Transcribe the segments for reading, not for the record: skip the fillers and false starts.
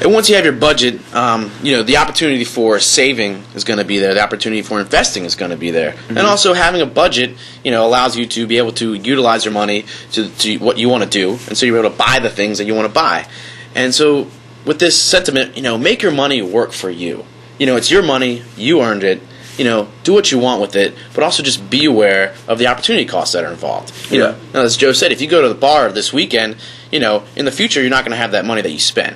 And once you have your budget, the opportunity for saving is going to be there. The opportunity for investing is going to be there. And also having a budget, allows you to be able to utilize your money to what you want to do. And so you're able to buy the things that you want to buy. And so with this sentiment, make your money work for you. It's your money. You earned it. Do what you want with it, but also just be aware of the opportunity costs that are involved. Now, as Joe said, if you go to the bar this weekend, in the future you're not going to have that money that you spent.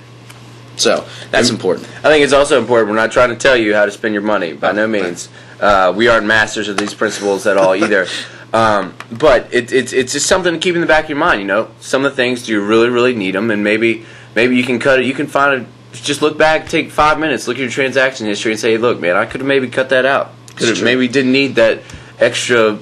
So that's important. I think it's also important. We're not trying to tell you how to spend your money. By no means. We aren't masters of these principles at all either. But it's just something to keep in the back of your mind. Some of the things, do you really, really need them? And maybe you can cut it. You can find just look back, take 5 minutes, look at your transaction history, and say, hey, look, man, I could have maybe cut that out. Maybe didn't need that extra,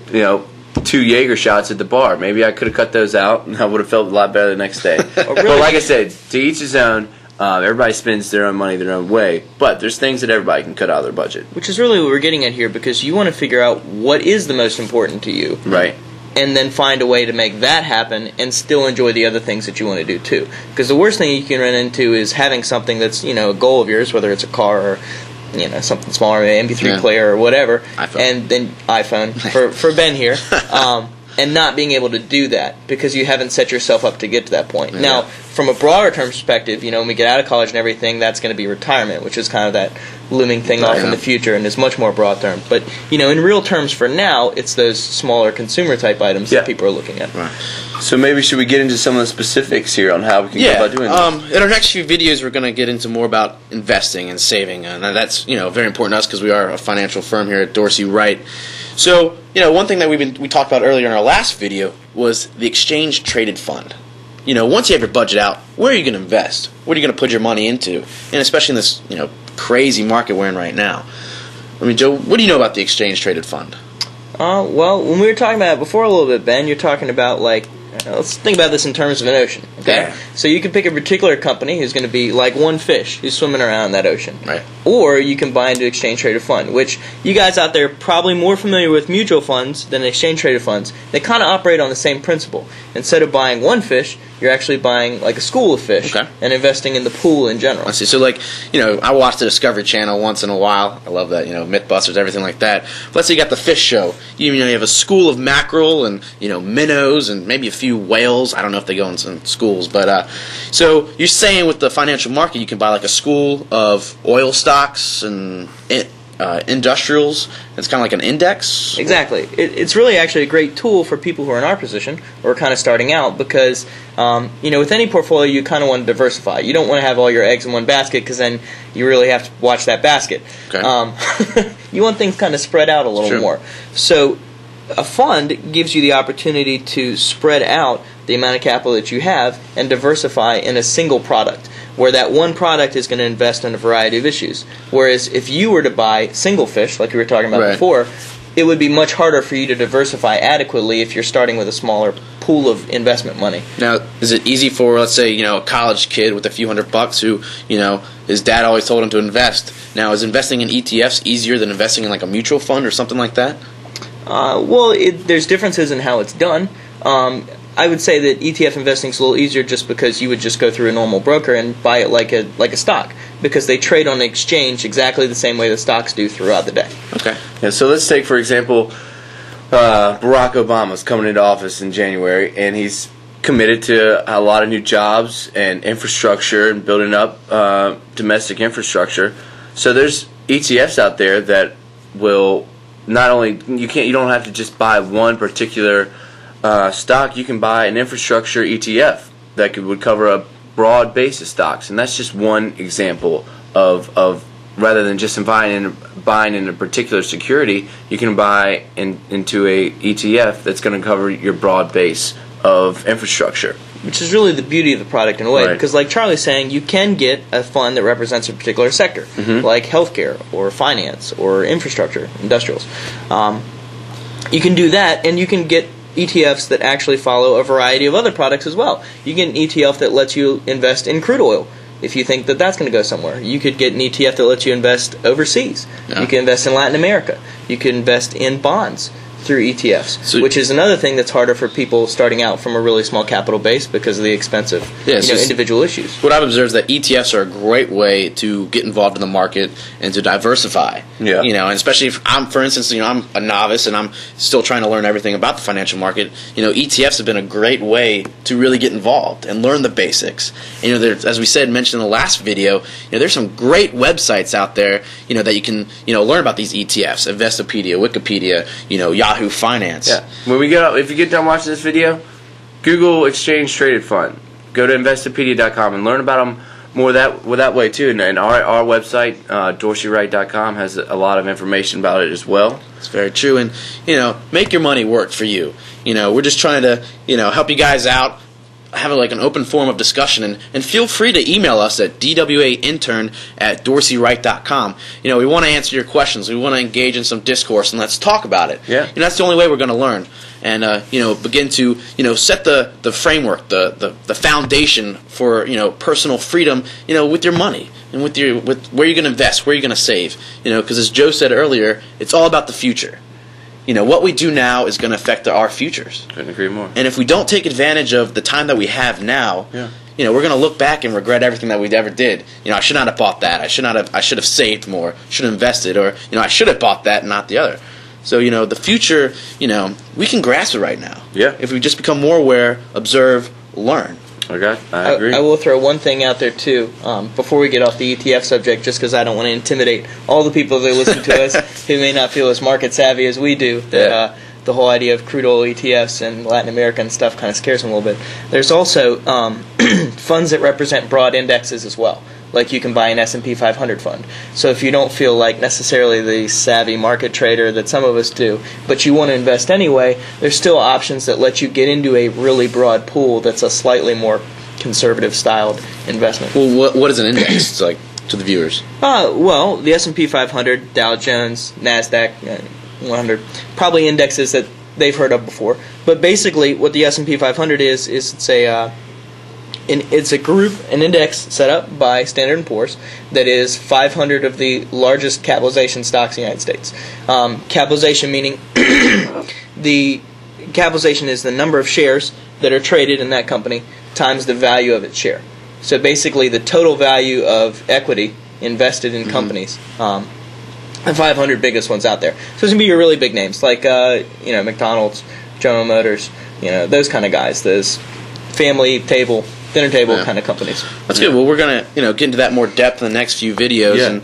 2 Jaeger shots at the bar. Maybe I could have cut those out, and I would have felt a lot better the next day. But like I said, to each his own. Everybody spends their own money their own way, but there's things that everybody can cut out of their budget. Which is really what we're getting at here, because you want to figure out what is the most important to you. Right. And then find a way to make that happen and still enjoy the other things that you want to do too. Because the worst thing you can run into is having something that's, a goal of yours, whether it's a car or something smaller, an MP3 player or whatever, iPhone. And then iPhone for Ben here, and not being able to do that because you haven't set yourself up to get to that point. Now, from a broader term perspective, when we get out of college and everything, that's going to be retirement, which is kind of that looming thing off in the future and is much more broad term. But, in real terms for now, it's those smaller consumer type items that people are looking at. Right. So maybe should we get into some of the specifics here on how we can go about doing this? In our next few videos, we're going to get into more about investing and saving, and that's very important to us because we are a financial firm here at Dorsey Wright. So one thing that we talked about earlier in our last video was the exchange traded fund. Once you have your budget out, where are you going to invest? What are you going to put your money into? And especially in this crazy market we're in right now. Joe, what do you know about the exchange traded fund? Well, when we were talking about it before a little bit, Ben, you're talking about let's think about this in terms of an ocean. Okay, yeah. So you can pick a particular company who's going to be like one fish who's swimming around in that ocean, right? Or you can buy into exchange traded fund, which you guys out there are probably more familiar with mutual funds than exchange traded funds. They kind of operate on the same principle. Instead of buying one fish, you're actually buying like a school of fish and investing in the pool in general. I see. So I watch the Discovery Channel once in a while. I love that, Mythbusters, everything like that. But let's say you got the fish show. You have a school of mackerel and minnows and maybe a few whales. I don't know if they go in some schools, but so you're saying with the financial market you can buy like a school of oil stocks and industrials. It's kind of like an index. Exactly. It's really actually a great tool for people who are in our position or kind of starting out because with any portfolio you kind of want to diversify. You don't want to have all your eggs in one basket because then you really have to watch that basket. Okay. You want things kind of spread out a little more. So a fund gives you the opportunity to spread out the amount of capital that you have and diversify in a single product, where that one product is going to invest in a variety of issues. Whereas if you were to buy single fish, like we were talking about before, it would be much harder for you to diversify adequately if you're starting with a smaller pool of investment money. Now, is it easy for, let's say, a college kid with a few $100 who, his dad always told him to invest? Now, is investing in ETFs easier than investing in like a mutual fund or something like that? Well, there's differences in how it's done. I would say that ETF investing is a little easier just because you would just go through a normal broker and buy it like a stock, because they trade on the exchange exactly the same way the stocks do throughout the day. Okay. Yeah, so let's take, for example, Barack Obama's coming into office in January, and he's committed to a lot of new jobs and infrastructure and building up domestic infrastructure. So there's ETFs out there that will not only you don't have to just buy one particular stock. You can buy an infrastructure ETF that would cover a broad base of stocks, and that's just one example of rather than just buying in a particular security, you can buy into a ETF that's going to cover your broad base of infrastructure. Which is really the beauty of the product in a way, because like Charlie's saying, you can get a fund that represents a particular sector, like healthcare or finance or infrastructure, industrials. You can do that, and you can get ETFs that actually follow a variety of other products as well. You get an ETF that lets you invest in crude oil if you think that that's going to go somewhere. You could get an ETF that lets you invest overseas. You can invest in Latin America. You can invest in bonds. through ETFs, which is another thing that's harder for people starting out from a really small capital base because of the expensive individual issues. What I've observed is that ETFs are a great way to get involved in the market and to diversify. Yeah. And especially if for instance, I'm a novice and I'm still trying to learn everything about the financial market. ETFs have been a great way to really get involved and learn the basics. And, as we mentioned in the last video, there's some great websites out there, that you can, learn about these ETFs, Investopedia, Wikipedia, Yahoo Finance. Yeah. If you get done watching this video, Google Exchange Traded Fund. Go to Investopedia.com and learn about them more that way too. And our website, DorseyWright.com, has a lot of information about it as well. It's very true. And make your money work for you. We're just trying to help you guys out. Have an open forum of discussion, and feel free to email us at dwaintern@dorseyWright.com. We want to answer your questions. We want to engage in some discourse, and let's talk about it. Yeah. That's the only way we're going to learn, and begin to set the framework, the foundation for personal freedom, with your money and with where you're going to invest, where you're going to save. Because as Joe said earlier, it's all about the future. What we do now is going to affect our futures. Couldn't agree more. And if we don't take advantage of the time that we have now, we're going to look back and regret everything that we ever did. I should not have bought that. I should have saved more. Should have invested, or I should have bought that and not the other. So the future, we can grasp it right now. Yeah. If we just become more aware, observe, learn. Okay, I agree. I will throw one thing out there too before we get off the ETF subject, just because I don't want to intimidate all the people that listen to us who may not feel as market savvy as we do. That the whole idea of crude oil ETFs and Latin America and stuff kind of scares them a little bit. There's also funds that represent broad indexes as well. Like you can buy an S&P 500 fund. So if you don't feel like necessarily the savvy market trader that some of us do, but you want to invest anyway, there's still options that let you get into a really broad pool that's a slightly more conservative styled investment. Well, what is an index to the viewers? Well, the S&P 500, Dow Jones, NASDAQ 100, probably indexes that they've heard of before. But basically what the S&P 500 is it's a group, an index set up by Standard & Poor's that is 500 of the largest capitalization stocks in the United States. Capitalization meaning the capitalization is the number of shares that are traded in that company times the value of its share. So basically the total value of equity invested in companies, the 500 biggest ones out there. So it's going to be your really big names like McDonald's, General Motors, those kind of guys, those family table, dinner table kind of companies. That's good. Well, we're going to get into that more depth in the next few videos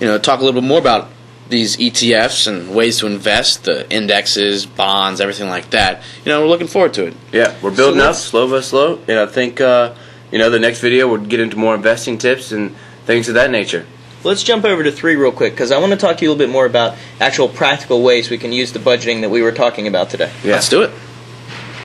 and talk a little bit more about these ETFs and ways to invest, the indexes, bonds, everything like that. We're looking forward to it. Yeah, we're building up slow by slow, and I think the next video we'll get into more investing tips and things of that nature. Let's jump over to 3 real quick, because I want to talk to you a little bit more about actual practical ways we can use the budgeting that we were talking about today. Yeah. Let's do it.